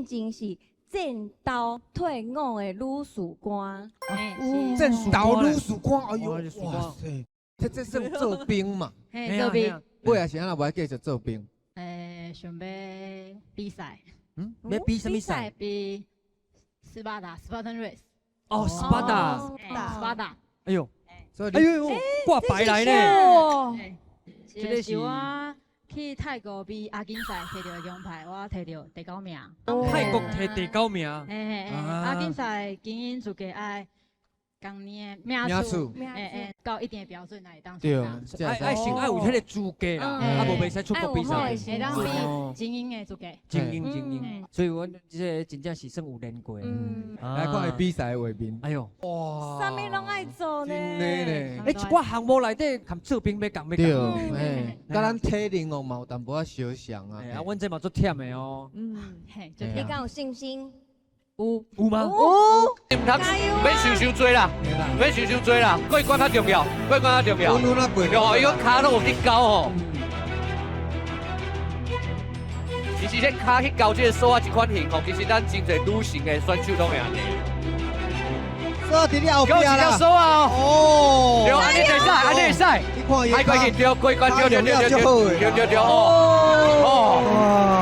进前是战斗退伍的女士官。战斗女士官，哎呦，哇哇塞，这算做兵嘛？嘿，做兵。尾啊是安那无继续做兵？想要比赛，要比什么赛？比斯巴达 （Spartan Race）。哦，斯巴达。斯巴达。哎呦，所以哎呦，挂牌来呢。这个是我去泰国比亚锦赛摕到的奖牌，我摕到第9名。泰国摕第9名。亚锦赛经营自己爱讲年名数，到一定的标准来当参加。爱先爱有迄个资格啦，啊无袂使出国比赛。会当比精英的资格。精英，所以我这个真正是算有练过。来看伊比赛的画面。哎呦，哇，啥物拢爱做呢？真的呢。一寡项目内底含做兵要讲。对，甲咱体能哦嘛有淡薄仔相像啊。啊，阮这嘛做忝的哦。嘿，你敢有信心？有吗？唔通免想伤多啦，免想伤多啦，过关较重要，过关较重要。哦，伊个骹拢有去交吼。其实这骹去交这个锁啊，一款型吼，其实咱真侪女性的选手拢会安尼。锁伫你后壁啦。交一条锁啊！哦。对，安尼会使，安尼会使。你看伊。海过去对，过关对。哦。